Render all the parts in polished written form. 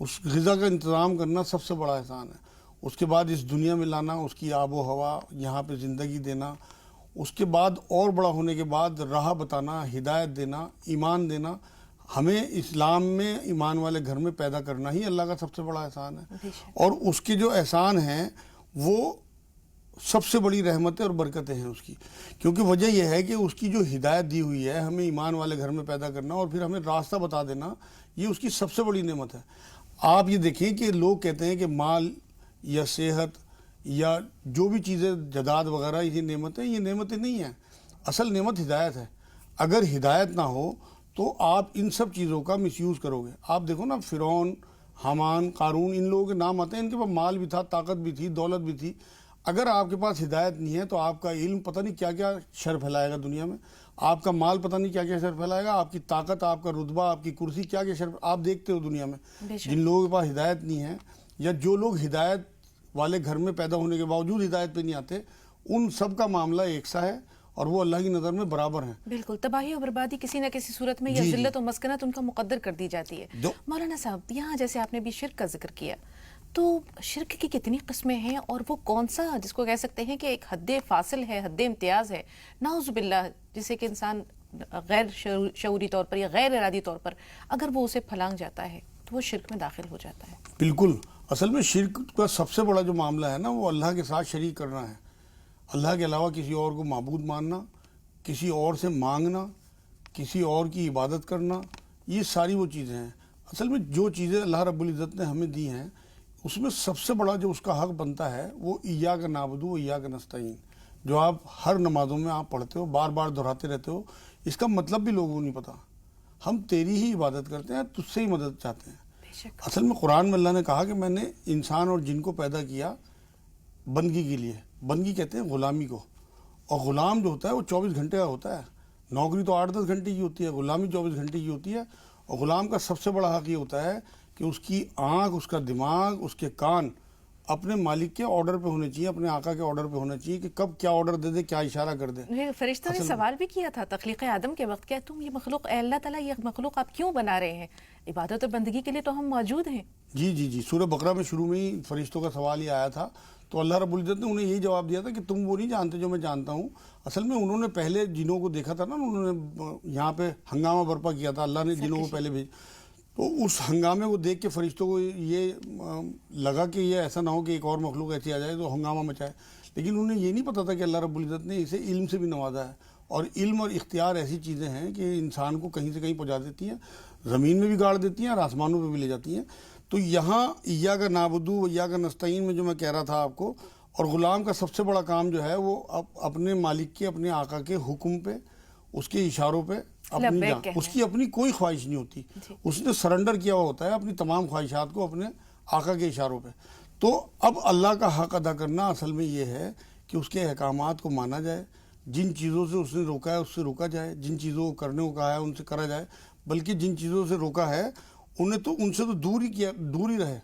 اس غذا کا انتظام کرنا سب سے بڑا احسان ہے. اس کے بعد اس دنیا میں لانا، اس کی آب و ہوا، یہاں پہ زندگی دینا، اس کے بعد اور بڑا ہونے کے بعد راہ بتانا، ہدایت دینا، ایمان دینا. ہمیں اسلام میں ایمان والے گھر میں پیدا کرنا ہی اللہ کا سب سے بڑا احسان ہے. اور اس کے جو احسان ہیں وہ سب سے بڑی رحمتیں اور برکتیں ہیں اس کی. کیونکہ وجہ یہ ہے کہ اس کی جو ہدایت دی ہوئی ہے ہمیں ایمان والے گھر میں پیدا کرنا اور پھر ہمیں راستہ بتا دینا، یہ اس کی سب سے بڑی نعمت ہے. آپ یہ دیکھیں کہ لوگ کہتے ہیں کہ مال یا صحت یا جو بھی چیزیں جائیداد وغیرہ یہ نعمتیں، یہ نعمتیں نہیں ہیں. اصل نعمت ہدایت ہے. اگر ہدایت نہ ہو تو آپ ان سب چیزوں کا مس یوز کرو گے. آپ دیکھو نا، فرعون، حامان، قارون، ان لوگوں کے نام آتے ہیں. ان کے پاس مال بھی تھا، طاقت بھی تھی، دولت بھی تھی. اگر آپ کے پاس ہدایت نہیں ہے تو آپ کا علم پتہ نہیں کیا کیا شر پھیلائے گا دنیا میں. آپ کا مال پتہ نہیں کیا کیا شر پھیلائے گا. آپ کی طاقت، آپ کا رتبہ، آپ کی کرسی، کیا کیا شر آپ دیکھتے ہو دنیا میں. جن لوگوں کے پاس ہدایت نہیں ہے یا جو لوگ ہدایت والے گھر میں پیدا ہونے کے باوجود ہدایت پہ نہیں آتے، ان سب کا معاملہ ایک سا ہے اور وہ اللہ کی نظر میں برابر ہیں. بالکل تباہی اور بربادی کسی نہ کسی صورت میں یا ذلت و مسکنت ان کا مقدر کر دی جاتی ہے. مولانا صاحب، یہاں جیسے آپ نے بھی شرک کا ذکر کیا، تو شرک کی کتنی قسمیں ہیں اور وہ کون سا جس کو کہہ سکتے ہیں کہ ایک حد فاصل ہے، حد امتیاز ہے، نعوذ باللہ، جسے کہ انسان غیر شعوری طور پر یا غیر ارادی طور پر اگر وہ اسے پھلانگ جاتا ہے تو وہ شرک میں داخل ہو جاتا ہے. بالکل. اصل میں شرک کا سب سے بڑا جو معاملہ ہے نا، وہ اللہ کے ساتھ شریک کرنا ہے. اللہ کے علاوہ کسی اور کو معبود ماننا، کسی اور سے مانگنا، کسی اور کی عبادت کرنا، یہ ساری وہ چیزیں ہیں. اصل میں جو چیزیں اللہ رب العزت نے ہمیں دی ہیں، اس میں سب سے بڑا جو اس کا حق بنتا ہے وہ ایاک نعبد و ایاک نستعین، جو آپ ہر نمازوں میں آپ پڑھتے ہو، بار بار دہراتے رہتے ہو. اس کا مطلب بھی لوگوں کو نہیں پتا. ہم تیری ہی عبادت کرتے ہیں، تجھ سے ہی مدد چاہتے ہیں. اصل میں قرآن میں اللہ نے کہا کہ میں نے انسان اور جن کو پیدا کیا بندگی کے لیے. بندگی کہتے ہیں غلامی کو. اور غلام جو ہوتا ہے وہ 24 گھنٹے کا ہوتا ہے. نوکری تو 8-10 گھنٹے کی ہوتی ہے، غلامی 24 گھنٹے کی ہوتی ہے. اور غلام کا سب سے بڑا حق یہ ہوتا ہے کہ اس کی آنکھ، اس کا دماغ، اس کے کان اپنے مالک کے آرڈر پہ ہونے چاہیے، اپنے آقا کے آرڈر پہ ہونا چاہیے کہ کب کیا آرڈر دے دے، کیا اشارہ کر دے. فرشتوں نے سوال بھی کیا تھا تخلیق آدم کے وقت کہ تم یہ مخلوق، اے اللہ تعالیٰ، یہ مخلوق آپ کیوں بنا رہے ہیں؟ عبادت اور بندگی کے لیے تو ہم موجود ہیں. جی سورہ بقرہ میں شروع میں ہی فرشتوں کا سوال ہی آیا تھا. تو اللہ رب العزت نے انہیں یہی جواب دیا تھا کہ تم وہ نہیں جانتے جو میں جانتا ہوں. اصل میں انہوں نے پہلے جنوں کو دیکھا تھا نا، انہوں نے یہاں پہ ہنگامہ برپا کیا تھا. اللہ نے جنوں کو پہلے بھیج، تو اس ہنگامے کو دیکھ کے فرشتوں کو یہ لگا کہ یہ ایسا نہ ہو کہ ایک اور مخلوق ایسی آ جائے تو ہنگامہ مچائے. لیکن انہیں یہ نہیں پتا تھا کہ اللہ رب العزت نے اسے علم سے بھی نوازا ہے. اور علم اور اختیار ایسی چیزیں ہیں کہ انسان کو کہیں سے کہیں پہنچا دیتی ہیں، زمین میں بھی گاڑ دیتی ہیں اور آسمانوں پہ بھی لے جاتی ہیں. تو یہاں ایاک نعبد و ایاک نستعین میں جو میں کہہ رہا تھا آپ کو، اور غلام کا سب سے بڑا کام جو ہے وہ اپنے مالک کے، اپنے آقا کے حکم پہ، اس کے اشاروں پہ اپنی جان، اس کی اپنی کوئی خواہش نہیں ہوتی. اس نے سرنڈر کیا ہوا ہوتا ہے اپنی تمام خواہشات کو اپنے آقا کے اشاروں پہ. تو اب اللہ کا حق ادا کرنا اصل میں یہ ہے کہ اس کے احکامات کو مانا جائے، جن چیزوں سے اس نے روکا ہے اس سے روکا جائے، جن چیزوں کو کرنے کو کہا ہے ان سے کرا جائے، بلکہ جن چیزوں سے روکا ہے ان سے تو دور ہی رہے،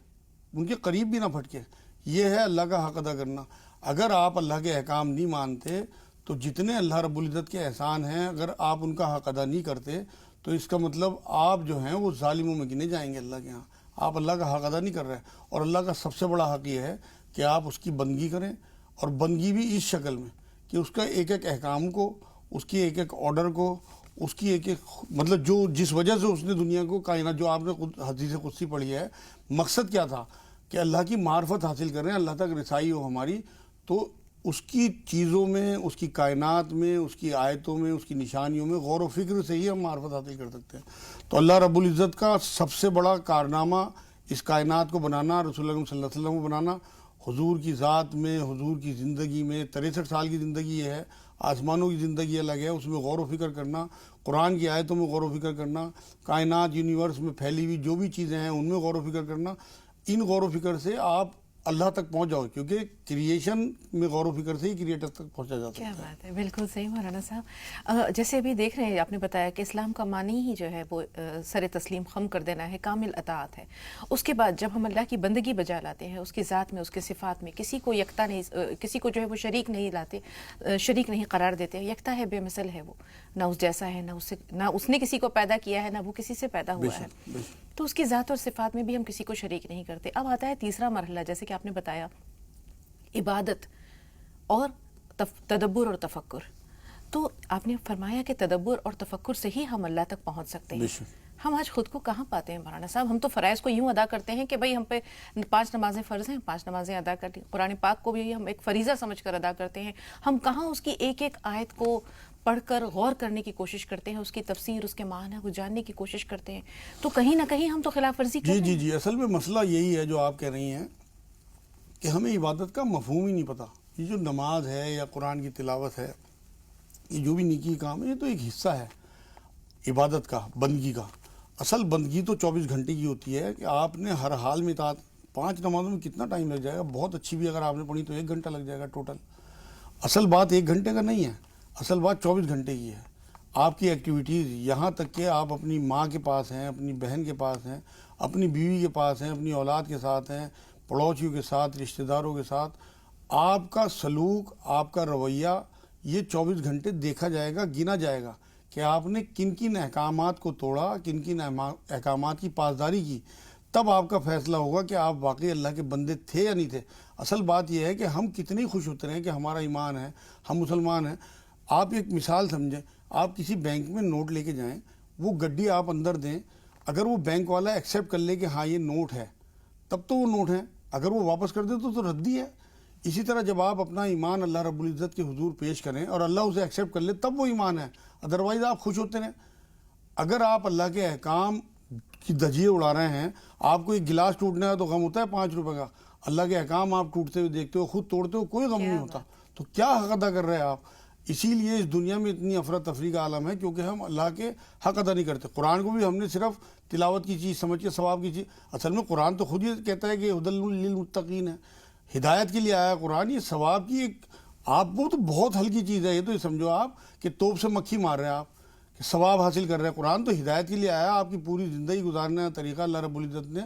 ان کے قریب بھی نہ پھٹکے. یہ ہے اللہ کا حق ادا کرنا. اگر آپ اللہ کے احکام نہیں مانتے تو جتنے اللہ رب العزت کے احسان ہیں، اگر آپ ان کا حق ادا نہیں کرتے تو اس کا مطلب آپ جو ہیں وہ ظالموں میں گنے جائیں گے اللہ کے ہاں. آپ اللہ کا حق ادا نہیں کر رہے. اور اللہ کا سب سے بڑا حق یہ ہے کہ آپ اس کی بندگی کریں، اور بندگی بھی اس شکل میں کہ اس کا ایک ایک احکام کو، اس کی ایک ایک آرڈر کو، اس کی ایک ایک مطلب جو جس وجہ سے اس نے دنیا کو کائنات، جو آپ نے حدیث قدسی پڑھی ہے، مقصد کیا تھا کہ اللہ کی معرفت حاصل کریں، اللہ تک رسائی ہو ہماری. تو اس کی چیزوں میں، اس کی کائنات میں، اس کی آیتوں میں، اس کی نشانیوں میں غور و فکر سے ہی ہم معرفت حاصل کر سکتے ہیں. تو اللہ رب العزت کا سب سے بڑا کارنامہ اس کائنات کو بنانا، رسول اللہ صلی اللہ علیہ وسلم کو بنانا، حضور کی ذات میں، حضور کی زندگی میں. 63 سال کی زندگی یہ ہے، آسمانوں کی زندگی الگ ہے، اس میں غور و فکر کرنا، قرآن کی آیتوں میں غور و فکر کرنا، کائنات یونیورس میں پھیلی ہوئی جو بھی چیزیں ہیں ان میں غور و فکر کرنا. ان غور و فکر سے آپ اللہ تک پہنچ جاؤ، کیونکہ کریشن میں غور و فکر سے ہی کریٹر تک پہنچا جا سکتا ہے. کیا بات ہے، بالکل صحیح مولانا صاحب. جیسے ابھی دیکھ رہے ہیں، آپ نے بتایا کہ اسلام کا معنی ہی جو ہے وہ سر تسلیم خم کر دینا ہے، کامل اطاعت ہے. اس کے بعد جب ہم اللہ کی بندگی بجا لاتے ہیں، اس کی ذات میں، اس کے صفات میں کسی کو یکتا نہیں، کسی کو جو ہے وہ شریک نہیں لاتے، شریک نہیں قرار دیتے، یکتا ہے، بے مثل ہے وہ، نہ اس جیسا ہے، نہ اس نے کسی کو پیدا کیا ہے، نہ وہ کسی سے پیدا ہوا ہے. تو اس کی ذات اور صفات میں بھی ہم کسی کو شریک نہیں کرتے. اب آتا ہے تیسرا مرحلہ، جیسے کہ آپ نے بتایا، عبادت اور تدبر اور تفکر. تو آپ نے فرمایا کہ تدبر اور تفکر سے ہی ہم اللہ تک پہنچ سکتے ہیں. ہم آج خود کو کہاں پاتے ہیں مولانا صاحب؟ ہم تو فرائض کو یوں ادا کرتے ہیں کہ بھئی ہم پہ 5 نمازیں فرض ہیں، 5 نمازیں ادا کر دیں. قرآن پاک کو بھی ہم ایک فریضہ سمجھ کر ادا کرتے ہیں. ہم کہاں اس کی ایک ایک آیت کو پڑھ کر غور کرنے کی کوشش کرتے ہیں، اس کی تفسیر، اس کے معنی کو جاننے کی کوشش کرتے ہیں. تو کہیں نہ کہیں ہم تو خلاف ورزی کر رہے ہیں. جی اصل میں مسئلہ یہی ہے جو آپ کہہ رہی ہیں کہ ہمیں عبادت کا مفہوم ہی نہیں پتہ. یہ جو نماز ہے یا قرآن کی تلاوت ہے، یہ جو بھی نیکی کام ہے، یہ تو ایک حصہ ہے عبادت کا، بندگی کا. اصل بندگی تو 24 گھنٹے کی ہوتی ہے کہ آپ نے ہر حال میں اطاعت. 5 نمازوں میں کتنا ٹائم لگ جائے گا؟ بہت اچھی بھی اگر آپ نے پڑھی تو 1 گھنٹہ لگ جائے گا ٹوٹل. اصل بات 1 گھنٹے کا نہیں ہے، اصل بات 24 گھنٹے کی ہے. آپ کی ایکٹیویٹیز، یہاں تک کہ آپ اپنی ماں کے پاس ہیں، اپنی بہن کے پاس ہیں، اپنی بیوی کے پاس ہیں، اپنی اولاد کے ساتھ ہیں، پڑوسیوں کے ساتھ، رشتہ داروں کے ساتھ، آپ کا سلوک، آپ کا رویہ، یہ 24 گھنٹے دیکھا جائے گا، گنا جائے گا کہ آپ نے کن کن احکامات کو توڑا، کن کن احکامات کی پاسداری کی. تب آپ کا فیصلہ ہوگا کہ آپ واقعی اللہ کے بندے تھے یا نہیں تھے. اصل بات یہ ہے کہ ہم کتنی خوش اترے ہیں کہ ہمارا ایمان ہے، ہم مسلمان ہیں. آپ ایک مثال سمجھیں، آپ کسی بینک میں نوٹ لے کے جائیں، وہ گڈی آپ اندر دیں، اگر وہ بینک والا ایکسیپٹ کر لے کہ ہاں یہ نوٹ ہے، تب تو وہ نوٹ ہے. اگر وہ واپس کر دے تو ردی ہے. اسی طرح جب آپ اپنا ایمان اللہ رب العزت کے حضور پیش کریں اور اللہ اسے ایکسیپٹ کر لے، تب وہ ایمان ہے. ادروائز آپ خوش ہوتے رہیں. اگر آپ اللہ کے احکام کی دھجیے اڑا رہے ہیں، آپ کو ایک گلاس ٹوٹنا ہے تو غم ہوتا ہے 5 روپے کا. اللہ کے احکام آپ ٹوٹتے ہوئے دیکھتے ہو، خود توڑتے ہو، کوئی غم نہیں ہوتا. تو کیا حق ادا کر رہے ہیں آپ؟ اسی لیے اس دنیا میں اتنی افراتفری کا عالم ہے، کیونکہ ہم اللہ کے حق ادا نہیں کرتے. قرآن کو بھی ہم نے صرف تلاوت کی چیز سمجھ کے، ثواب کی چیز. اصل میں قرآن تو خود یہ کہتا ہے کہ ہدی للمتقین ہے، ہدایت کے لیے آیا قرآن. یہ ثواب کی ایک، آپ کو تو بہت ہلکی چیز ہے. یہ تو سمجھو آپ کہ توپ سے مکھی مار رہے ہیں، آپ کہ ثواب حاصل کر رہے ہیں. قرآن تو ہدایت کے لیے آیا، آپ کی پوری زندگی گزارنے کا طریقہ اللہ رب العزت نے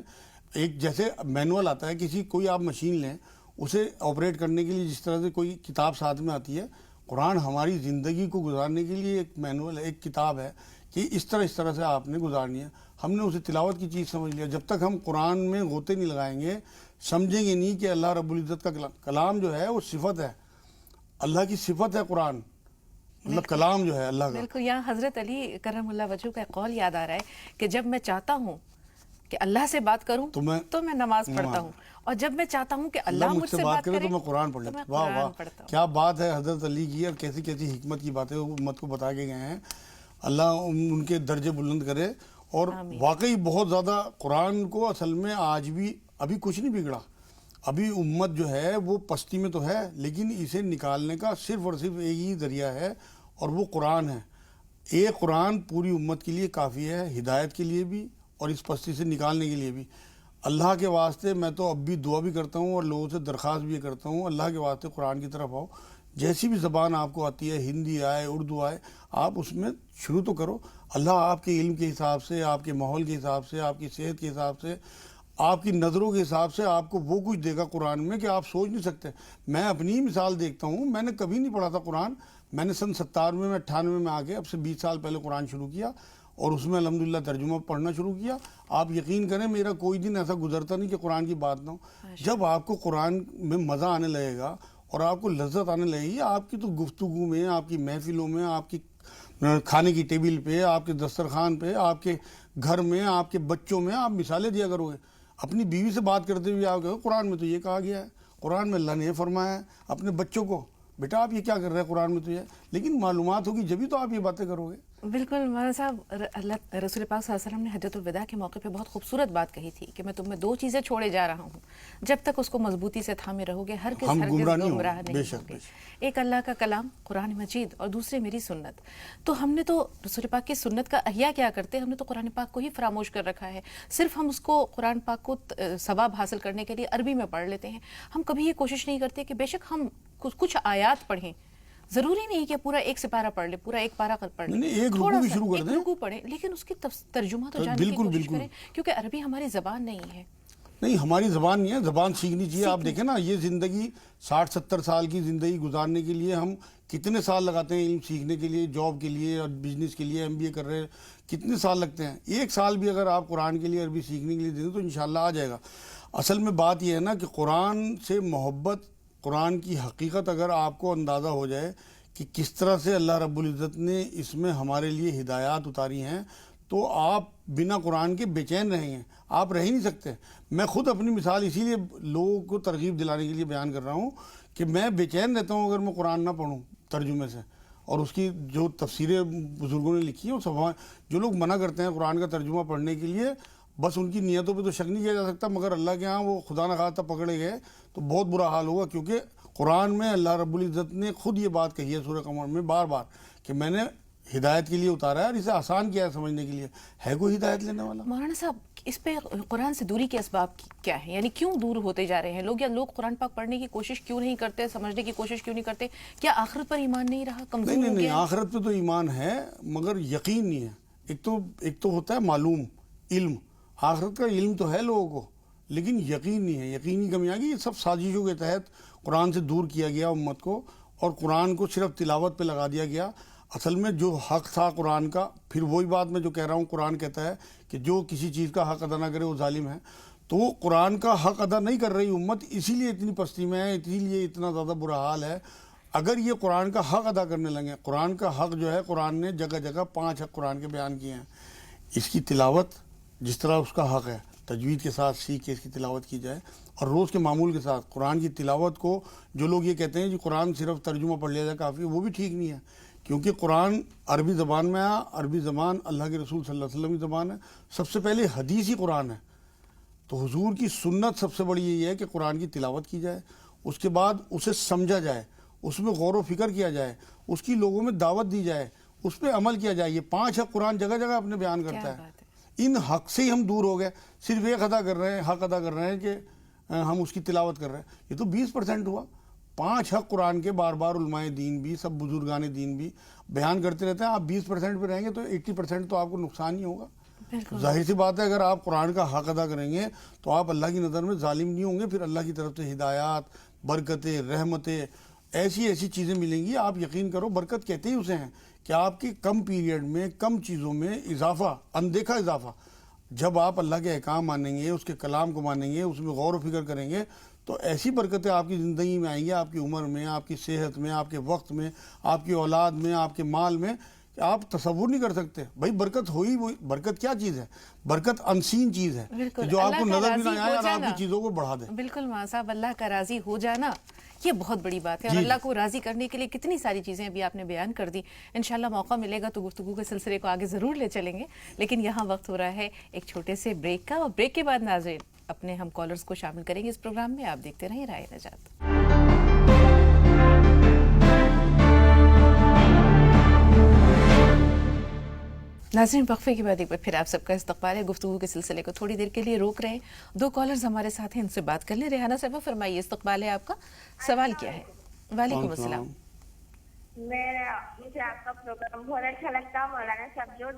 ایک، جیسے مینول آتا ہے کوئی آپ مشین لیں، اسے آپریٹ کرنے کے لیے جس طرح سے کوئی کتاب ساتھ میں آتی ہے، قرآن ہماری زندگی کو گزارنے کے لیے ایک مینول ہے، ایک کتاب ہے کہ اس طرح سے آپ نے گزارنی ہے. ہم نے اسے تلاوت کی چیز سمجھ لیا. جب تک ہم قرآن میں غوطے نہیں لگائیں گے، سمجھیں گے نہیں کہ اللہ رب العزت کا کلام جو ہے وہ صفت ہے، اللہ کی صفت ہے قرآن، مطلب کلام جو ہے اللہ کا. بالکل. یہاں حضرت علی کرم اللہ وجہہ کا قول یاد آ رہا ہے کہ جب میں چاہتا ہوں کہ اللہ سے بات کروں تو میں نماز پڑھتا ہوں، اور جب میں چاہتا ہوں کہ اللہ مجھ سے بات کرے تو میں قرآن پڑھ لیتا ہوں. واہ واہ، کیا بات ہے حضرت علی کی، اور کیسی کیسی حکمت کی باتیں امت کو بتا کے گئے ہیں. اللہ ان کے درجے بلند کرے. اور واقعی بہت زیادہ قرآن کو اصل میں آج بھی ابھی کچھ نہیں بگڑا. ابھی امت جو ہے وہ پستی میں تو ہے، لیکن اسے نکالنے کا صرف اور صرف ایک ہی ذریعہ ہے، اور وہ قرآن ہے. ایک قرآن پوری امت کے لیے کافی ہے، ہدایت کے لیے بھی اور اس پستی سے نکالنے کے لیے بھی. اللہ کے واسطے میں تو اب بھی دعا بھی کرتا ہوں اور لوگوں سے درخواست بھی کرتا ہوں، اللہ کے واسطے قرآن کی طرف آؤ. جیسی بھی زبان آپ کو آتی ہے، ہندی آئے، اردو آئے، آپ اس میں شروع تو کرو. اللہ آپ کے علم کے حساب سے، آپ کے ماحول کے حساب سے، آپ کی صحت کے حساب سے، آپ کی نظروں کے حساب سے آپ کو وہ کچھ دے گا قرآن میں کہ آپ سوچ نہیں سکتے. میں اپنی ہی مثال دیکھتا ہوں، میں نے کبھی نہیں پڑھا تھا قرآن. میں نے سن 97 میں 98 میں آ کے، اب سے 20 سال پہلے قرآن شروع کیا، اور اس میں الحمدللہ ترجمہ پڑھنا شروع کیا. آپ یقین کریں میرا کوئی دن ایسا گزرتا نہیں کہ قرآن کی بات نہ ہو. جب آپ کو قرآن میں مزہ آنے لگے گا اور آپ کو لذت آنے لگے گی، آپ کی تو گفتگو میں، آپ کی محفلوں میں، آپ کی کھانے کی ٹیبل پہ، آپ کے دسترخوان پہ، آپ کے گھر میں، آپ کے بچوں میں آپ مثالیں دیا کرو گے. اپنی بیوی سے بات کرتے ہوئے آپ کہو قرآن میں تو یہ کہا گیا ہے، قرآن میں اللہ نے یہ فرمایا ہے. اپنے بچوں کو، بیٹا آپ یہ کیا کر رہے ہیں قرآن میں تو یہ، لیکن معلومات ہوگی جبھی تو آپ یہ باتیں کرو گے. بالکل مولانا صاحب، اللہ رسول پاک صلی اللہ علیہ وسلم نے حجۃ الوداع کے موقع پہ بہت خوبصورت بات کہی تھی کہ میں تمہیں 2 چیزیں چھوڑے جا رہا ہوں، جب تک اس کو مضبوطی سے تھامے رہو گے ہرگز گمراہ نہیں ہوں گے. ایک اللہ کا کلام قرآن مجید، اور دوسرے میری سنت. تو ہم نے تو رسول پاک کی سنت کا احیاء کیا کرتے ہیں، ہم نے تو قرآن پاک کو ہی فراموش کر رکھا ہے. صرف ہم اس کو، قرآن پاک کو ثواب حاصل کرنے کے لیے عربی میں پڑھ لیتے ہیں. ہم کبھی یہ کوشش نہیں کرتے کہ بے شک ہم کچھ آیات پڑھیں. ضروری نہیں کہ پورا 1 سپارہ پڑھ لے، پورا 1 پارہ پڑھ لے، ایک رکوع بھی شروع کر دیں، ایک رکوع پڑھیں، لیکن اس کی ترجمہ تو جاننے کی کوشش کریں، کیونکہ عربی ہماری زبان نہیں ہے. نہیں ہماری زبان نہیں ہے، زبان سیکھنی چاہیے. آپ دیکھیں نا یہ زندگی 60-70 سال کی زندگی گزارنے کے لیے ہم کتنے سال لگاتے ہیں علم سیکھنے کے لیے، جاب کے لیے اور بزنس کے لیے. MBA کر رہے ہیں کتنے سال لگتے ہیں. ایک سال بھی اگر آپ قرآن کے لیے عربی سیکھنے کے لیے دیں تو انشاءاللہ آ جائے گا. اصل میں بات یہ ہے نا کہ قرآن سے محبت، قرآن کی حقیقت اگر آپ کو اندازہ ہو جائے کہ کس طرح سے اللہ رب العزت نے اس میں ہمارے لیے ہدایات اتاری ہیں، تو آپ بنا قرآن کے بے چین رہیں گے. آپ رہ ہی نہیں سکتے. میں خود اپنی مثال اسی لیے لوگوں کو ترغیب دلانے کے لیے بیان کر رہا ہوں کہ میں بے چین رہتا ہوں اگر میں قرآن نہ پڑھوں ترجمے سے. اور اس کی جو تفسیریں بزرگوں نے لکھی ہیں، جو لوگ منع کرتے ہیں قرآن کا ترجمہ پڑھنے کے لیے، بس ان کی نیتوں پہ تو شک نہیں کیا جا سکتا، مگر اللہ کے ہاں وہ خدا نخواستہ پکڑے گئے تو بہت برا حال ہوگا. کیونکہ قرآن میں اللہ رب العزت نے خود یہ بات کہی ہے سورہ قمر میں بار بار کہ میں نے ہدایت کے لیے اتارا ہے اور اسے آسان کیا ہے سمجھنے کے لیے. ہے کوئی ہدایت لینے والا؟ مولانا صاحب اس پہ قرآن سے دوری کے اسباب کیا ہیں؟ یعنی کیوں دور ہوتے جا رہے ہیں لوگ، یا لوگ قرآن پاک پڑھنے کی کوشش کیوں نہیں کرتے، سمجھنے کی کوشش کیوں نہیں کرتے؟ کیا آخرت پر ایمان نہیں رہا، کمزور ہو نہیں، گیا؟ آخرت پہ تو ایمان ہے مگر یقین نہیں ہے. ایک تو ہوتا ہے معلوم علم، آخرت کا علم تو ہے لوگوں کو لیکن یقین نہیں ہے. یقینی کمی آ گئی. یہ سب سازشوں کے تحت قرآن سے دور کیا گیا امت کو، اور قرآن کو صرف تلاوت پہ لگا دیا گیا. اصل میں جو حق تھا قرآن کا، پھر وہی بات میں جو کہہ رہا ہوں، قرآن کہتا ہے کہ جو کسی چیز کا حق ادا نہ کرے وہ ظالم ہے. تو وہ قرآن کا حق ادا نہیں کر رہی امت، اسی لیے اتنی پستی میں ہے، اسی لیے اتنا زیادہ برا حال ہے. اگر یہ قرآن کا حق ادا کرنے لگے، قرآن کا حق جو ہے قرآن نے جگہ جگہ 5 حق قرآن کے بیان کیے ہیں. اس کی تلاوت جس طرح اس کا حق ہے، تجوید کے ساتھ سیکھ کے اس کی تلاوت کی جائے، اور روز کے معمول کے ساتھ قرآن کی تلاوت کو. جو لوگ یہ کہتے ہیں کہ قرآن صرف ترجمہ پڑھ لیا جائے کافی، وہ بھی ٹھیک نہیں ہے. کیونکہ قرآن عربی زبان میں آیا، عربی زبان اللہ کے رسول صلی اللہ علیہ وسلم کی زبان ہے. سب سے پہلے حدیث ہی قرآن ہے. تو حضور کی سنت سب سے بڑی یہی ہے کہ قرآن کی تلاوت کی جائے، اس کے بعد اسے سمجھا جائے، اس میں غور و فکر کیا جائے، اس کی لوگوں میں دعوت دی جائے، اس پہ عمل کیا جائے. یہ 5 حق قرآن جگہ جگہ اپنے بیان کرتا ہے. ان حق سے ہی ہم دور ہو گئے. صرف ایک ادا کر رہے ہیں، حق ادا کر رہے ہیں کہ ہم اس کی تلاوت کر رہے ہیں. یہ تو 20% ہوا. 5 حق قرآن کے بار بار علماء دین بھی، سب بزرگان دین بھی بیان کرتے رہتے ہیں. آپ 20% پہ رہیں گے تو 80% تو آپ کو نقصان ہی ہوگا. ظاہر سی بات ہے اگر آپ قرآن کا حق ادا کریں گے تو آپ اللہ کی نظر میں ظالم نہیں ہوں گے. پھر اللہ کی طرف سے ہدایات، برکتیں، رحمتیں، ایسی چیزیں ملیں گی. آپ یقین کرو، برکت کہتے ہی اسے ہیں کہ آپ کی کم پیریڈ میں، کم چیزوں میں اضافہ، اندیکھا اضافہ. جب آپ اللہ کے احکام مانیں گے، اس کے کلام کو مانیں گے، اس میں غور و فکر کریں گے تو ایسی برکتیں آپ کی زندگی میں آئیں گی، آپ کی عمر میں، آپ کی صحت میں، آپ کے وقت میں، آپ کی اولاد میں، آپ کے مال میں، کہ آپ تصور نہیں کر سکتے. بھائی برکت ہوئی، وہی برکت کیا چیز ہے؟ برکت انسین چیز ہے کہ جو آپ کو نظر بھی نہ آئے اور آپ کی چیزوں کو بڑھا دے. بالکل ماں صاحب، اللہ کا راضی ہو جانا یہ بہت بڑی بات ہے، اور اللہ کو راضی کرنے کے لیے کتنی ساری چیزیں ابھی آپ نے بیان کر دی. انشاءاللہ موقع ملے گا تو گفتگو کے سلسلے کو آگے ضرور لے چلیں گے. لیکن یہاں وقت ہو رہا ہے ایک چھوٹے سے بریک کا، اور بریک کے بعد ناظرین اپنے ہم کالرز کو شامل کریں گے اس پروگرام میں. آپ دیکھتے رہیں رائے نجات. ناظرین وقفے کے بعد ایک بار پھر آپ سب کا استقبال ہے. گفتگو کے سلسلے کو تھوڑی دیر کے لیے روک رہے ہیں. 2 کالرز ہمارے ساتھ ہیں، ان سے بات کر لیں. ریحانہ صاحبہ فرمائیے، استقبال ہے آپ کا، سوال کیا ہے؟ وعلیکم السلام. مجھے آپ کا پروگرام بہت اچھا لگتا ہے. مولانا صاحب جو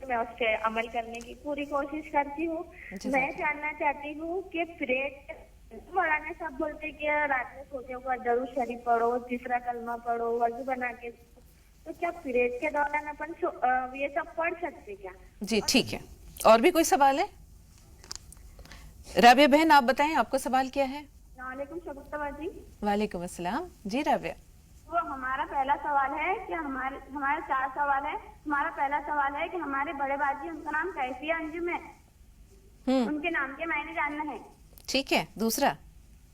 میں اس پہ عمل کرنے کی پوری کوشش کرتی ہوں. میں جاننا چاہتی ہوں کہ مولانا صاحب بولتے کہ رات میں سوتے ہوئے درود شریف پڑھو، تیسرا کلمہ پڑھو، وضو بنا کے، تو کیا پیریڈ کے دوران اپن یہ سب پڑھ سکتے کیا؟ جی ٹھیک ہے. اور بھی کوئی سوال ہے؟ رابعہ بہن آپ بتائیں، آپ کا سوال کیا ہے؟ السلام علیکم شگفتہ جی. وعلیکم السلام. جی رابعہ. وہ ہمارا پہلا سوال ہے کہ ہمارے 4 سوال ہے. ہمارا پہلا سوال ہے کہ ہمارے بڑے باجی، ان کا نام کیفیہ انجم ہے، ان کے نام کے معنی جاننا ہے. ٹھیک ہے. دوسرا؟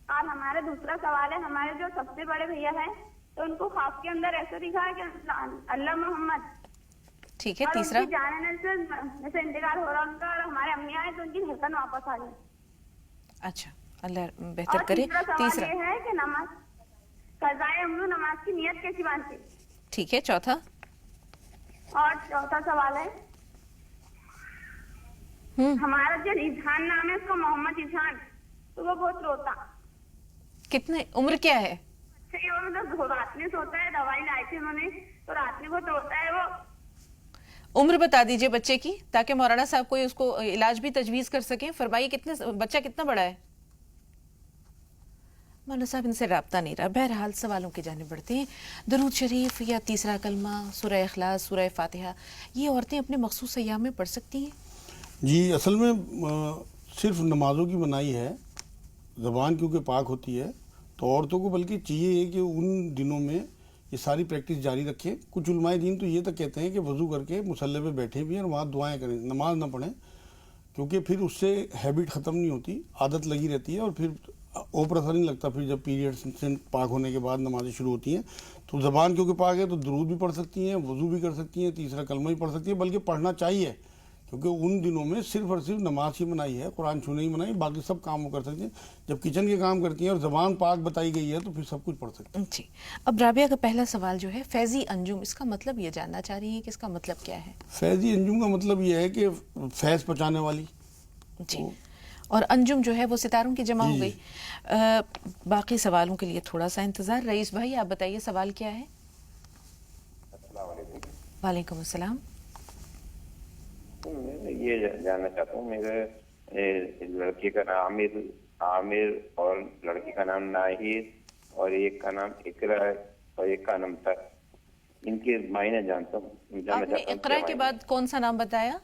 اور ہمارا دوسرا سوال ہے، ہمارے جو سب سے بڑے بھیا ہیں تو ان کو خواب کے اندر ایسا دکھا ہے کہ اللہ محمد. ٹھیک ہے. اور تیسرا؟ ان کی جان سے انتقال ہو رہا ان کا، اور ہمارے امی آئے تو ان کی دھڑکن واپس آ جائے. اچھا، اللہ بہتر کرے. تیسرا سوال یہ ہے کہ نماز قضائے عمر نماز کی نیت کیسی باندھتے؟ ٹھیک ہے. چوتھا؟ اور چوتھا سوال ہے، ہمارا جو اذہان نام ہے اس کو محمد اذہان، تو وہ بہت روتا. کتنے عمر کیا ہے؟ صحیح. اور مطلب رات میں سوتا ہے، دوائی لائی تھی انہوں نے، تو رات میں بہت روتا ہے وہ. عمر بتا دیجئے بچے کی تاکہ مولانا صاحب کوئی اس کو علاج بھی تجویز کر سکیں. فرمائیے بچہ کتنا بڑا ہے؟ مولانا صاحب ان سے رابطہ نہیں رہا. بہرحال سوالوں کی جانب بڑھتے ہیں. درود شریف یا تیسرا کلمہ، سورہ اخلاص، سورہ فاتحہ، یہ عورتیں اپنے مخصوص ایام میں پڑھ سکتی ہیں؟ جی اصل میں صرف نمازوں کی منائی ہے، زبان کیونکہ پاک ہوتی ہے تو عورتوں کو بلکہ چاہیے یہ کہ ان دنوں میں یہ ساری پریکٹس جاری رکھیں. کچھ علماء دین تو یہ تک کہتے ہیں کہ وضو کر کے مصلی پہ بیٹھے بھی ہیں اور وہاں دعائیں کریں، نماز نہ پڑھیں، کیونکہ پھر اس سے ہیبٹ ختم نہیں ہوتی، عادت لگی رہتی ہے اور پھر اوپر اثر نہیں لگتا. پھر جب پیریڈ سے پاک ہونے کے بعد نمازیں شروع ہوتی ہیں تو زبان کیونکہ پاک ہے تو درود بھی پڑھ سکتی ہیں، وضو بھی کر سکتی ہیں، تیسرا کلمہ بھی پڑھ سکتی ہیں، بلکہ پڑھنا چاہیے کیونکہ ان دنوں میں صرف اور صرف نماز ہی منائی ہے، قرآن چھونے ہی منائی، باقی سب کام وہ کر سکتے ہیں. جب کچن کے کام کرتی ہیں اور زبان پاک بتائی گئی ہے تو پھر سب کچھ پڑھ سکتے ہیں. جی اب رابعہ کا پہلا سوال جو ہے فیضی انجم، اس کا مطلب یہ جاننا چاہ رہی ہیں کہ اس کا مطلب کیا ہے؟ فیضی انجم کا مطلب یہ ہے کہ فیض پہنچانے والی. جی اور انجم جو ہے وہ ستاروں کی جمع ہو گئی. باقی سوالوں کے لیے تھوڑا سا انتظار. رئیس بھائی آپ بتائیے سوال کیا ہے؟ السلام علیکم. وعلیکم السلام. میں یہ جاننا چاہتا ہوں، میرے لڑکے کا نام عامر اور لڑکی کا نام ناہید اور ایک کا نام اقرا اور ایک کا نام تر، ان کے معنی جانتا ہوں. آپ نے اقرا کے بعد کون سا نام بتایا؟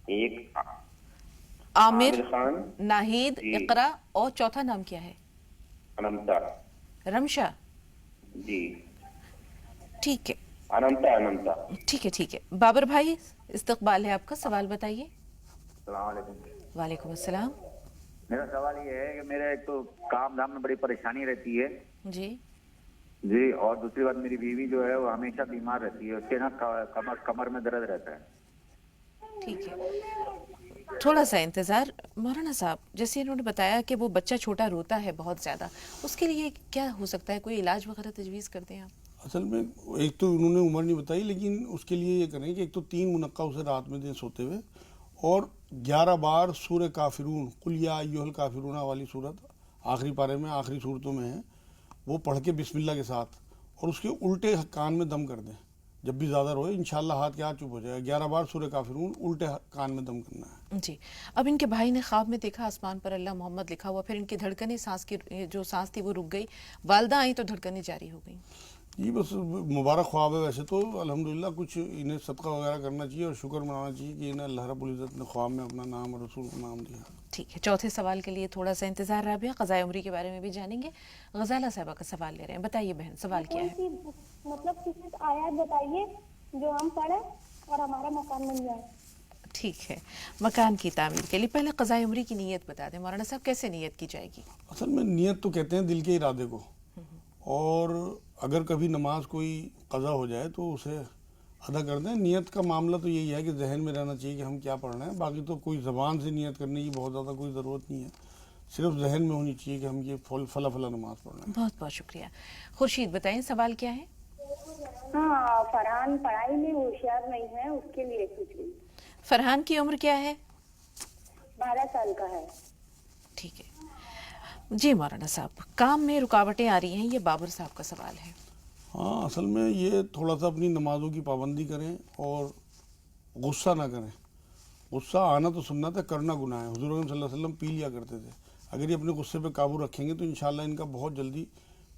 ایک عامر، خان، ناہید، اقرا اور چوتھا نام کیا ہے؟ انمتا. رمشا. جی ٹھیک ہے انمتا. ٹھیک ہے. بابر بھائی استقبال ہے آپ کا، سوال بتائیے. السلام علیکم. وعلیکم السلام. میرا سوال یہ ہے کہ میرے ایک تو کام دھام میں بڑی پریشانی رہتی ہے جی جی، اور دوسری بات میری بیوی جو ہے وہ ہمیشہ بیمار رہتی ہے، اس کے نا کمر میں درد رہتا ہے. ٹھیک ہے، تھوڑا سا انتظار. مولانا صاحب جیسے انہوں نے بتایا کہ وہ بچہ چھوٹا روتا ہے بہت زیادہ، اس کے لیے کیا ہو سکتا ہے؟ کوئی علاج وغیرہ تجویز کرتے ہیں آپ؟ اصل میں ایک تو انہوں نے عمر نہیں بتائی، لیکن اس کے لیے یہ کریں کہ ایک تو 3 منقع اسے رات میں دیں سوتے ہوئے، اور 11 بار سورہ کافرون، قل یا ایھا الکافرون والی صورت آخری پارے میں، آخری صورتوں میں ہے، وہ پڑھ کے بسم اللہ کے ساتھ، اور اس کے الٹے کان میں دم کر دیں. جب بھی زیادہ روئے انشاءاللہ ہاتھ کے ہاتھ چپ ہو جائے گا. 11 بار سورہ کافرون الٹے کان میں دم کرنا ہے. جی اب ان کے بھائی نے خواب میں دیکھا آسمان پر اللہ محمد لکھا ہوا، پھر ان کی دھڑکنیں جو سانس تھی وہ رک گئی، والدہ آئیں تو دھڑکنیں جاری ہو گئیں. جی بس مبارک خواب ہے. ویسے تو الحمدللہ کچھ انہیں صدقہ وغیرہ کرنا چاہیے اور شکر منانا چاہیے کہ انہیں اللہ رب العزت نے خواب میں اپنا نام اور رسول کا نام دیا. ٹھیک ہے، چوتھے سوال کے لیے تھوڑا سا انتظار. رابعہ قضاء عمری کے بارے میں بھی جانیں گے. غزالہ صاحبہ کا سوال لے رہے ہیں. بتائیے بہن سوال کیا ہے؟ مطلب کسی آیات بتائیے جو ہم پڑھیں اور ہمارا مکان بن جائے. ٹھیک ہے، مکان کی تعمیر کے لیے پہلے قضاء عمری کی نیت بتا دیں. مولانا صاحب کیسے نیت کی جائے گی؟ اصل میں نیت تو کہتے ہیں دل کے ارادے کو، اور اگر کبھی نماز کوئی قضا ہو جائے تو اسے ادا کر دیں. نیت کا معاملہ تو یہی ہے کہ ذہن میں رہنا چاہیے کہ ہم کیا پڑھ رہے ہیں. باقی تو کوئی زبان سے نیت کرنے کی بہت زیادہ کوئی ضرورت نہیں ہے، صرف ذہن میں ہونی چاہیے کہ ہم یہ فلا نماز پڑھ رہے ہیں. بہت بہت شکریہ. خورشید بتائیں سوال کیا ہے؟ ہاں، فرحان پڑھائی میں ہوشیار نہیں ہے، اس کے لیے کچھ بھی. فرحان کی عمر کیا ہے؟ 12 سال کا ہے. ٹھیک ہے جی. مولانا صاحب کام میں رکاوٹیں آ رہی ہیں، یہ بابر صاحب کا سوال ہے. ہاں اصل میں یہ تھوڑا سا اپنی نمازوں کی پابندی کریں اور غصہ نہ کریں. غصہ آنا تو سنت ہے، کرنا گناہ ہے. حضور صلی اللہ علیہ وسلم پی لیا کرتے تھے. اگر یہ اپنے غصے پہ قابو رکھیں گے تو انشاءاللہ ان کا بہت جلدی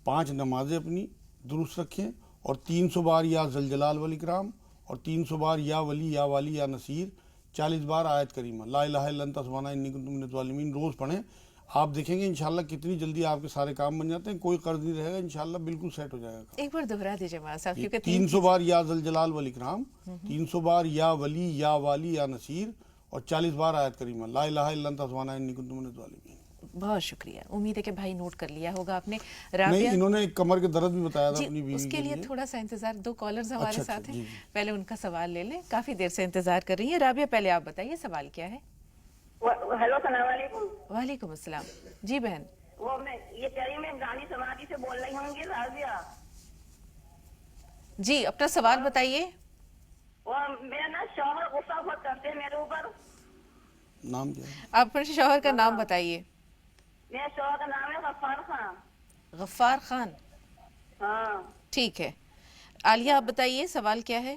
5 نمازیں اپنی درست رکھیں، اور 300 بار یا ذوالجلال والاکرام، اور 300 بار یا ولی یا والی یا نصیر، 40 بار آیت کریمہ لا الہ الا انت سبحانک انی کنت من الظالمین روز پڑھیں. آپ دیکھیں گے انشاءاللہ کتنی جلدی آپ کے سارے کام بن جاتے ہیں. کوئی قرض نہیں رہے گا، انشاءاللہ بالکل سیٹ ہو جائے گا. ایک بار دوہرا دیجیے مولانا صاحب کیونکہ 300 بار یا ذوالجلال والاکرام، 300 بار یا ولی یا والی یا نصیر، اور 40 بار آیت کریمہ لا الہ الا انت سبحانک انی کنت من الظالمین. بہت شکریہ. امید ہے کہ بھائی نوٹ کر لیا ہوگا آپ نے. نہیں، انہوں نے ایک کمر کے درد بھی بتایا تھا اپنی جی بیوی اس کے لیے تھوڑا سا انتظار. 2 کالرز ہمارے ساتھ ہیں، جی. پہلے ان کا سوال لے لیں. کافی دیر سے انتظار کر رہی ہیں. رابعہ پہلے آپ بتائیے سوال کیا ہے؟ ہیلو، السلام علیکم. وعلیکم السلام. جی بہن. وہ میں یہ کہہ رہی ہوں، میں گاندھی سماجی سے بول رہی ہوں گی رازیہ. جی اپنا سوال بتائیے. وہ میرا نا شوہر غصہ بہت کرتے ہیں میرے اوپر. نام کیا ہے؟ آپ اپنے شوہر کا نام بتائیے. میرے شوہر کا نام ہے غفار خان. غفار خان. ہاں ٹھیک ہے. عالیہ آپ بتائیے سوال کیا ہے؟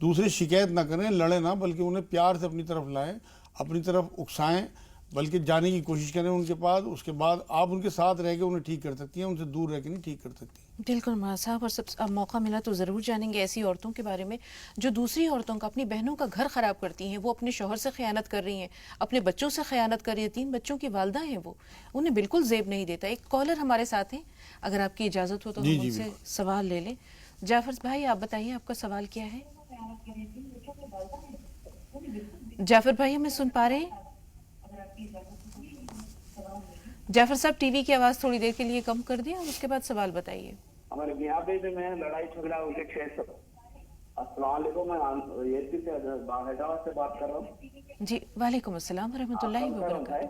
دوسرے شکایت نہ کریں، لڑیں نہ، بلکہ انہیں پیار سے اپنی طرف لائیں، اپنی طرف اکسائیں، بلکہ جانے کی کوشش کریں ان کے پاس. اس کے بعد آپ ان کے ساتھ رہ کے انہیں ٹھیک کر سکتی ہیں، ان سے دور رہ کے نہیں ٹھیک کر سکتی. بالکل ماں صاحب، اور اب موقع ملا تو ضرور جانیں گے ایسی عورتوں کے بارے میں جو دوسری عورتوں کا، اپنی بہنوں کا گھر خراب کرتی ہیں. وہ اپنے شوہر سے خیانت کر رہی ہیں، اپنے بچوں سے خیانت کر رہی ہیں، 3 بچوں کی والدہ ہیں، وہ انہیں بالکل زیب نہیں دیتا. ایک کالر ہمارے ساتھ ہیں، اگر آپ کی اجازت ہو تو ہم ان سے سوال لے لیں. جعفر بھائی آپ بتائیے آپ کا سوال کیا ہے؟ جعفر بھائی ہمیں سن پا رہے ہیں؟ جعفر صاحب ٹی وی کی آواز تھوڑی دیر کے لیے کم کر دیں اور اس کے بعد سوال بتائیے. ہمارے یہاں پہ جو میں لڑائی جھگڑا ہو گیا 600. السلام علیکم، میں یہ سے حیدرآباد سے بات کر رہا ہوں. جی وعلیکم السلام ورحمۃ اللہ وبرکاتہ.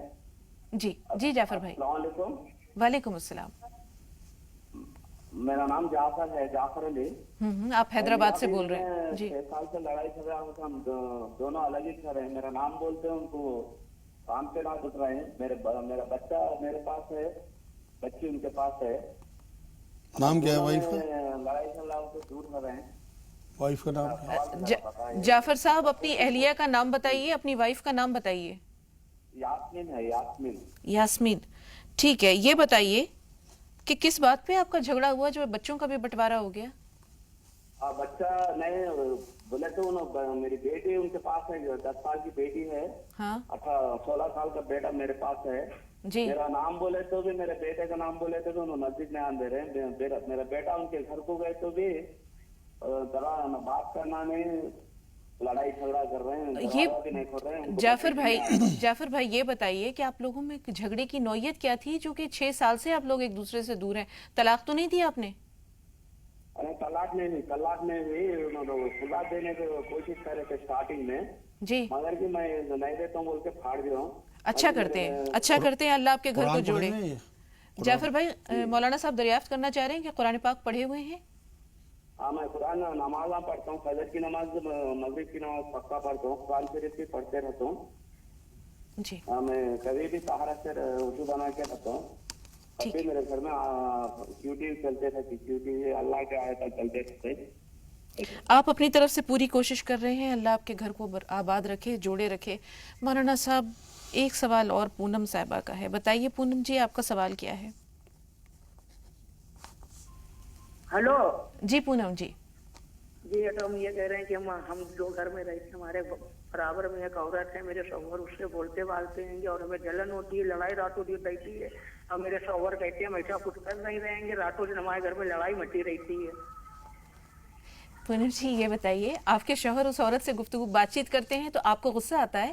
جی جی جعفر بھائی. السلام علیکم. وعلیکم السلام. میرا نام جعفر ہے، جعفر علی. آپ حیدرآباد سے بول رہے ہیں؟ جی. 6 سال سے لڑائی جھگڑا ہوتا، ہم دونوں الگ ہی گھر ہیں. میرا نام بولتے ہیں، ان کو کام پہ نہ اتر رہے ہیں. میرا بچہ میرے پاس ہے، بچی ان کے پاس ہے. نام کیا ہے وائف کا؟ لڑائی جھگڑا سے دور کر رہے ہیں. وائف کا نام کیا ہے؟ جعفر صاحب اپنی اہلیہ کا نام بتائیے، اپنی وائف کا نام بتائیے. یاسمین ہے، یاسمین. یاسمین. ٹھیک ہے، یہ بتائیے کہ کس بات پہ آپ کا جھگڑا ہوا جو بچوں کا بھی بٹوارا ہو گیا؟ بچہ نہیں بولے تو میری بیٹی ان کے پاس ہے، 10 سال کی بیٹی ہے. ہاں. 16 سال کا بیٹا میرے پاس ہے. جی. میرا نام بولے تو بھی، میرے بیٹے کا نام بولے تو بھی انہوں نزدیک نہیں آنے دے رہے. میرا بیٹا ان کے گھر کو گئے تو بھی ذرا بات کرنا نہیں، لڑائی جھگڑا کر رہے ہیں. یہ جعفر بھائی یہ بتائیے کہ آپ لوگوں میں جھگڑے کی نوعیت کیا تھی جو کہ 6 سال سے آپ لوگ ایک دوسرے سے دور ہیں؟ طلاق تو نہیں دیا آپ نے؟ طلاق نہیں ہوئی. خلا دینے کی کوشش کر رہے تھے اسٹارٹنگ میں. جی. مگر کہ میں نہیں دیتا ہوں بول کے پھاڑ دیا ہوں. اچھا کرتے ہیں، اللہ آپ کے گھر کو جوڑے. جعفر بھائی مولانا صاحب دریافت کرنا چاہ رہے ہیں کہ قرآن پاک پڑھے ہوئے ہیں؟ ہاں، میں قرآن نماز پڑھتا ہوں، فجر کی نماز، مغرب کی نماز پکا پڑھتا ہوں، قرآن شریف بھی پڑھتے رہتا ہوں. جی. میں کبھی بھی سہارا سے اردو بنا کے رہتا ہوں. ابھی میرے گھر میں کیوٹی چلتے تھے، کیوٹی اللہ کے آئے تک چلتے تھے. آپ اپنی طرف سے پوری کوشش کر رہے ہیں، اللہ آپ کے گھر کو آباد رکھے، جوڑے رکھے. مولانا صاحب ایک سوال اور پونم صاحبہ کا ہے. بتائیے پونم جی آپ کا سوال کیا ہے؟ ہلو. جی پونم جی. جی تو ہم یہ کہہ رہے ہیں کہ ہم جو گھر میں رہتے ہیں، ہمارے برابر میں ایک عورت ہے، میرے شوہر اس سے بولتے بالتے ہیں اور ہمیں جلن ہوتی ہے، لڑائی راتوں دن رہتی ہے. اور میرے شوہر کہتے ہیں ہم ایسا کچھ کر نہیں رہیں گے، راتوں دن ہمارے گھر میں لڑائی مچی رہتی ہے. پونم جی یہ بتائیے آپ کے شوہر اس عورت سے گفتگو بات چیت کرتے ہیں تو آپ کو غصہ آتا ہے؟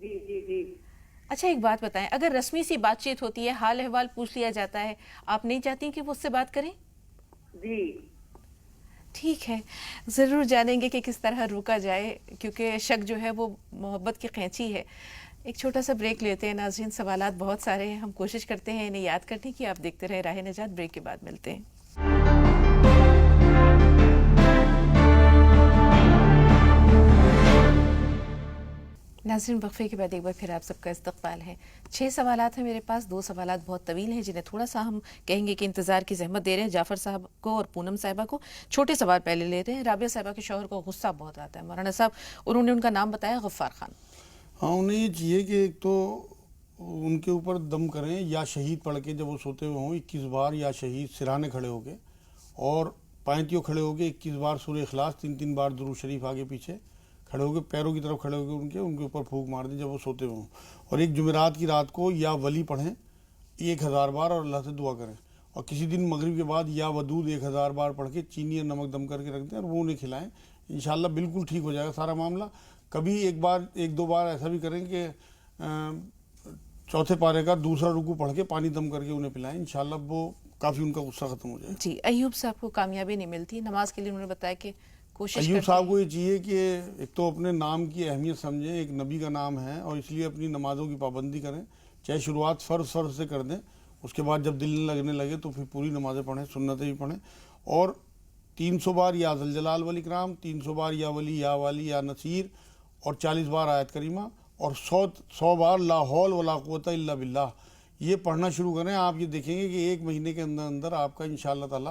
جی جی جی. اچھا ایک بات بتائیں، اگر رسمی سی بات چیت ہوتی ہے، حال احوال پوچھ لیا جاتا ہے، آپ نہیں چاہتی کہ وہ اس سے بات کریں؟ جی ٹھیک ہے، ضرور جانیں گے کہ کس طرح روکا جائے، کیونکہ شک جو ہے وہ محبت کی قینچی ہے. ایک چھوٹا سا بریک لیتے ہیں ناظرین. سوالات بہت سارے ہیں، ہم کوشش کرتے ہیں انہیں یاد کرنے کی. آپ دیکھتے رہے راہ نجات. بریک کے بعد ملتے ہیں. ناظرین وقفے کے بعد ایک بار پھر آپ سب کا استقبال ہے. 6 سوالات ہیں میرے پاس. 2 سوالات بہت طویل ہیں جنہیں تھوڑا سا ہم کہیں گے کہ انتظار کی زحمت دے رہے ہیں جعفر صاحب کو اور پونم صاحبہ کو. چھوٹے سوال پہلے لیتے ہیں. رابعہ صاحبہ کے شوہر کو غصہ بہت آتا ہے مولانا صاحب، انہوں نے ان کا نام بتایا غفار خان. ہاں، انہیں یہ چاہیے کہ ایک تو ان کے اوپر دم کریں یا شہید پڑھ کے جب وہ سوتے ہوئے ہوں 21 بار، یا شہید سرانے کھڑے ہو کے اور پینتیوں کھڑے ہو کے 21 بار سورہ اخلاص، 3 بار درود شریف آگے پیچھے کھڑے ہو کے پیروں کی طرف کھڑے ہو کے ان کے اوپر پھونک مار دیں جب وہ سوتے ہوئے ہوں. اور ایک جمعرات کی رات کو یا ولی پڑھیں 1000 بار اور اللہ سے دعا کریں. اور کسی دن مغرب کے بعد یا ودود 1000 بار پڑھ کے چینی اور نمک دم کر کے رکھ دیں اور وہ انہیں کھلائیں. انشاءاللہ بالکل ٹھیک ہو جائے گا سارا معاملہ. کبھی ایک دو بار ایسا بھی کریں کہ چوتھے پارے کا دوسرا رکوع پڑھ کے پانی دم کر کے انہیں پلائیں. انشاءاللہ وہ کافی ان کا غصہ ختم ہو جائے. جی. ایوب صاحب کو کامیابی نہیں ملتی نماز کے لیے، انہوں نے بتایا کہ کوشش ایوب صاحب کو یہ چاہیے کہ ایک تو اپنے نام کی اہمیت سمجھیں، ایک نبی کا نام ہے اور اس لیے اپنی نمازوں کی پابندی کریں. چاہے شروعات فرض سے کر دیں، اس کے بعد جب دل لگنے لگے تو پھر پوری نمازیں پڑھیں، سنتیں بھی پڑھیں. اور 300 بار یا ذوالجلال والاکرام، 300 بار یا ولی یا والی یا نصیر، اور 40 بار آیت کریمہ، اور 100 بار لا حول ولا قوت الا باللہ. یہ پڑھنا شروع کریں. آپ یہ دیکھیں گے کہ 1 مہینے کے اندر آپ کا انشاءاللہ تعالی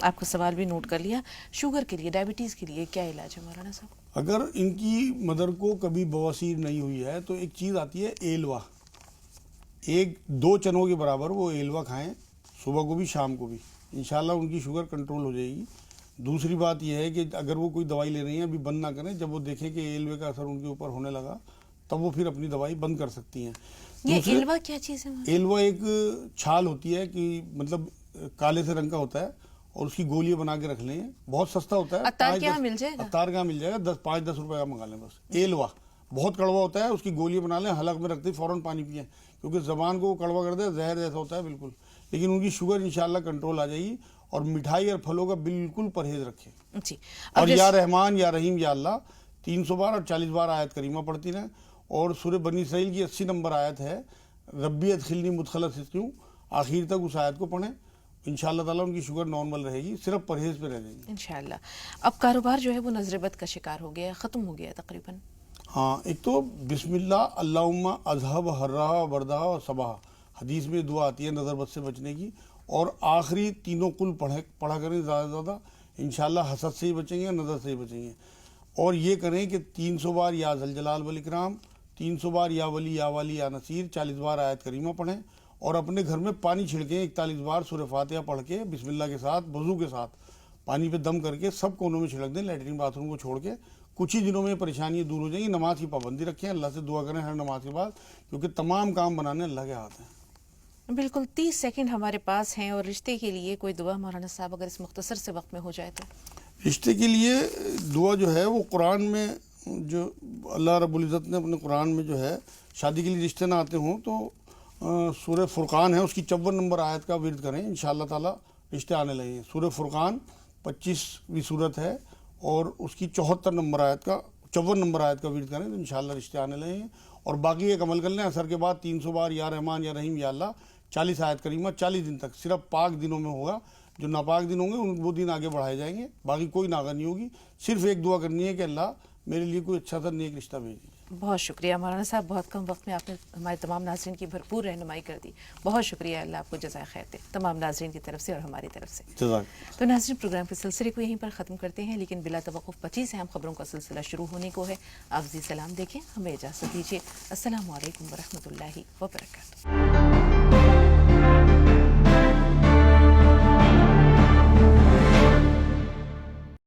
آپ کا سوال بھی نوٹ کر لیا. شوگر کے لیے، ڈائبٹیز کے لیے کیا علاج ہے مولانا صاحب؟ اگر ان کی مدر کو کبھی بواسیر نہیں ہوئی ہے تو ایک چیز آتی ہے ایلوا، 2 چنوں کے برابر وہ ایلوا کھائیں صبح کو بھی شام کو بھی، انشاءاللہ ان کی شوگر کنٹرول ہو جائے گی. دوسری بات یہ ہے کہ اگر وہ کوئی دوائی لے رہی ہیں ابھی بند نہ کریں، جب وہ دیکھیں کہ ایلوے کا اثر ان کے اوپر ہونے لگا تب وہ پھر اپنی دوائی بند کر سکتی ہیں. یہ ایلوا کیا چیز ہے؟ ایلوا ایک چھال ہوتی ہے کہ مطلب کالے سے رنگ کا ہوتا ہے اور اس کی گولیاں بنا کے رکھ لیں، بہت سستا ہوتا ہے. عطار کہاں مل جائے گا؟ عطار کہاں مل جائے گا، 5-10 روپے کا منگا لیں بس. ایلوا بہت کڑوا ہوتا ہے، اس کی گولیاں بنا لیں، حلق میں رکھتے فوراً پانی پئیں کیونکہ زبان کو کڑوا کر دے، زہر جیسا ہوتا ہے بالکل. لیکن ان کی شوگر انشاءاللہ کنٹرول آ جائے گی. اور مٹھائی اور پھلوں کا بالکل پرہیز رکھیں. جی. اور یا رحمان یا رحیم یا اللہ 300 بار اور 40 بار آیت کریمہ پڑھتی رہیں. اور سورہ بنی اسرائیل کی 80 نمبر آیت ہے، ربی ادخلنی مدخل صدق، آخر تک اس آیت کو پڑھیں. انشاءاللہ تعالیٰ ان کی شوگر نارمل رہے گی، صرف پرہیز پہ رہ جائے گی انشاءاللہ. اب کاروبار جو ہے وہ نظر بد کا شکار ہو گیا ہے، ختم ہو گیا ہے تقریباً. ہاں، ایک تو بسم اللہ اللہم اذہب حرہ و بردہ و صباح، حدیث میں دعا آتی ہے نظر بد سے بچنے کی. اور آخری تینوں قل پڑھا کریں زیادہ سے زیادہ، انشاءاللہ حسد سے ہی بچیں گے، نظر سے ہی بچیں گے. اور یہ کریں کہ 300 بار یا ذوالجلال والاکرام، 300 بار یا ولی یا والی یا نصیر، 40 بار آیت کریمہ پڑھیں. اور اپنے گھر میں پانی چھڑکیں 41 بار سورہ فاتحہ پڑھ کے بسم اللہ کے ساتھ، وضو کے ساتھ پانی پہ دم کر کے سب کونوں میں چھڑک دیں، لیٹرین باتھ روم کو چھوڑ کے. کچھ ہی دنوں میں پریشانیاں دور ہو جائیں گی. نماز کی پابندی رکھیں، اللہ سے دعا کریں ہر نماز کے بعد، کیونکہ تمام کام بنانے اللہ کے ہاتھ ہیں. بالکل. 30 سیکنڈ ہمارے پاس ہیں، اور رشتے کے لیے کوئی دعا مولانا صاحب اگر اس مختصر سے وقت میں ہو جائے تو؟ رشتے کے لیے دعا جو ہے وہ قرآن میں، جو اللہ رب العزت نے اپنے قرآن میں جو ہے شادی کے لیے رشتے نہ آتے ہوں تو سورہ فرقان ہے، اس کی 54 نمبر آیت کا ورد کریں، انشاءاللہ تعالیٰ رشتے آنے لگیں گے. سورہ فرقان 25ویں سورت ہے اور اس کی 54 نمبر آیت کا 54 نمبر آیت کا ورد کریں تو انشاءاللہ رشتے آنے لگیں گے. اور باقی ایک عمل کر لیں، عصر کے بعد 300 بار یا رحمان یا رحیم یا اللہ 40 آیت کریمہ 40 دن تک، صرف پاک دنوں میں ہوگا. جو ناپاک دن ہوں گے وہ دن آگے بڑھائے جائیں گے، باقی کوئی ناغہ نہیں ہوگی. صرف ایک دعا کرنی ہے کہ اللہ میرے لیے کوئی اچھا سا نیک رشتہ بھیج دیجیے. بہت شکریہ مولانا صاحب، بہت کم وقت میں آپ نے ہمارے تمام ناظرین کی بھرپور رہنمائی کر دی. بہت شکریہ، اللہ آپ کو جزائے خیر دے، تمام ناظرین کی طرف سے اور ہماری طرف سے. تو ناظرین، پروگرام کے سلسلے کو یہیں پر ختم کرتے ہیں، لیکن بلا توقف 25 اہم خبروں کا سلسلہ شروع ہونے کو ہے. آپ زی سلام دیکھیں، ہمیں اجازت دیجیے. السلام علیکم ورحمۃ اللہ وبرکاتہ.